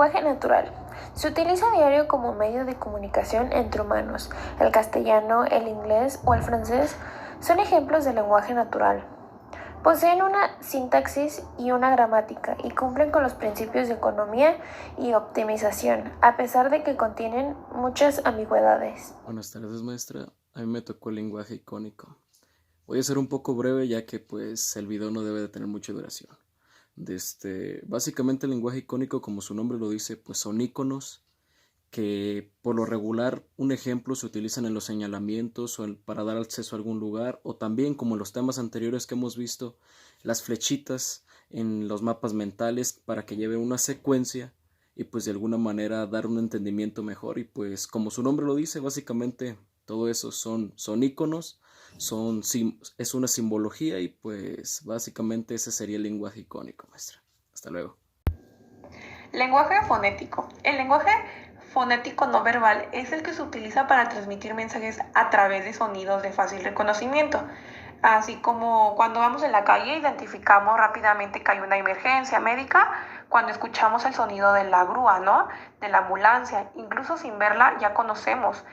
lenguaje natural. Se utiliza a diario como medio de comunicación entre humanos. El castellano, el inglés o el francés son ejemplos de lenguaje natural. Poseen una sintaxis y una gramática y cumplen con los principios de economía y optimización, a pesar de que contienen muchas ambigüedades. Buenas tardes, maestra. A mí me tocó el lenguaje icónico. Voy a ser un poco breve ya que pues el video no debe de tener mucha duración. Básicamente el lenguaje icónico, como su nombre lo dice, pues son iconos que por lo regular un ejemplo se utilizan en los señalamientos o para dar acceso a algún lugar, o también como en los temas anteriores que hemos visto, las flechitas en los mapas mentales para que lleve una secuencia y pues de alguna manera dar un entendimiento mejor. Y pues como su nombre lo dice, básicamente todo eso son iconos, es una simbología y pues básicamente ese sería el lenguaje icónico, maestra. Hasta luego. Lenguaje fonético. El lenguaje fonético no verbal es el que se utiliza para transmitir mensajes a través de sonidos de fácil reconocimiento. Así como cuando vamos en la calle identificamos rápidamente que hay una emergencia médica, cuando escuchamos el sonido de la grúa, ¿no? De la ambulancia, incluso sin verla ya conocemos.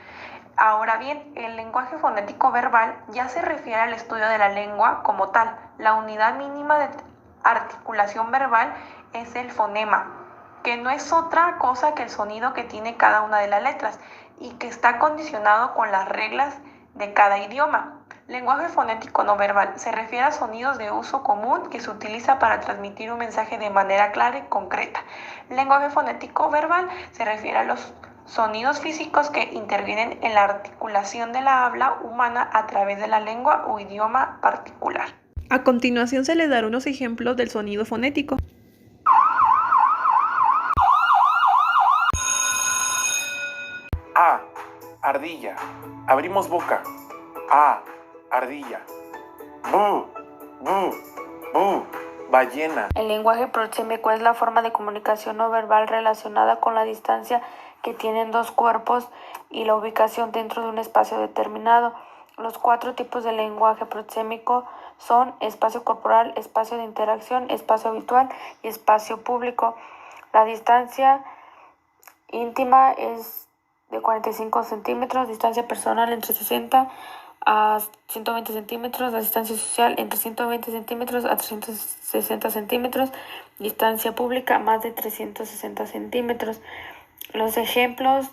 Ahora bien, el lenguaje fonético verbal ya se refiere al estudio de la lengua como tal. La unidad mínima de articulación verbal es el fonema, que no es otra cosa que el sonido que tiene cada una de las letras y que está condicionado con las reglas de cada idioma. Lenguaje fonético no verbal se refiere a sonidos de uso común que se utiliza para transmitir un mensaje de manera clara y concreta. Lenguaje fonético verbal se refiere a los sonidos físicos que intervienen en la articulación de la habla humana a través de la lengua o idioma particular. A continuación se les dará unos ejemplos del sonido fonético. A. Ardilla. Abrimos boca. A. Ardilla. Bu. Bu. Bu. Ballena. El lenguaje proxémico es la forma de comunicación no verbal relacionada con la distancia que tienen dos cuerpos y la ubicación dentro de un espacio determinado. Los 4 tipos de lenguaje proxémico son espacio corporal, espacio de interacción, espacio habitual y espacio público. La distancia íntima es de 45 centímetros, distancia personal entre 60 a 120 centímetros, la distancia social entre 120 centímetros a 360 centímetros, distancia pública más de 360 centímetros. Los ejemplos: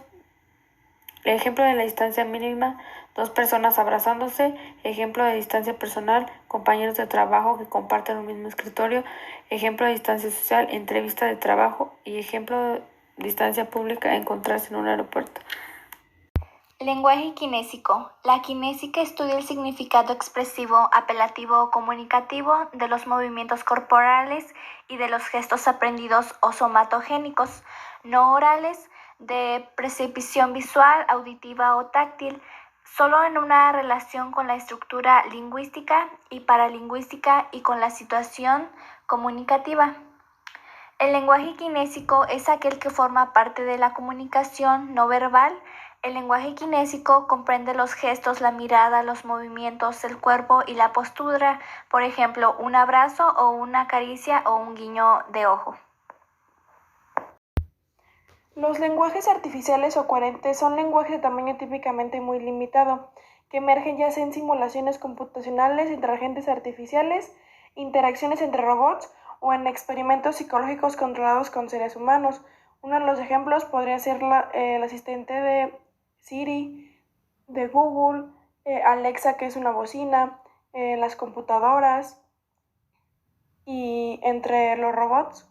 el ejemplo de la distancia mínima, 2 personas abrazándose. Ejemplo de distancia personal, compañeros de trabajo que comparten un mismo escritorio. Ejemplo de distancia social, entrevista de trabajo. Y ejemplo de distancia pública, encontrarse en un aeropuerto. Lenguaje kinésico. La kinésica estudia el significado expresivo, apelativo o comunicativo de los movimientos corporales y de los gestos aprendidos o somatogénicos, no orales, de percepción visual, auditiva o táctil, solo en una relación con la estructura lingüística y paralingüística y con la situación comunicativa. El lenguaje kinésico es aquel que forma parte de la comunicación no verbal. El lenguaje kinésico comprende los gestos, la mirada, los movimientos, el cuerpo y la postura, por ejemplo, un abrazo o una caricia o un guiño de ojo. Los lenguajes artificiales o coherentes son lenguajes de tamaño típicamente muy limitado, que emergen ya sea en simulaciones computacionales entre agentes artificiales, interacciones entre robots o en experimentos psicológicos controlados con seres humanos. Uno de los ejemplos podría ser el asistente de Siri, de Google, Alexa, que es una bocina, las computadoras y entre los robots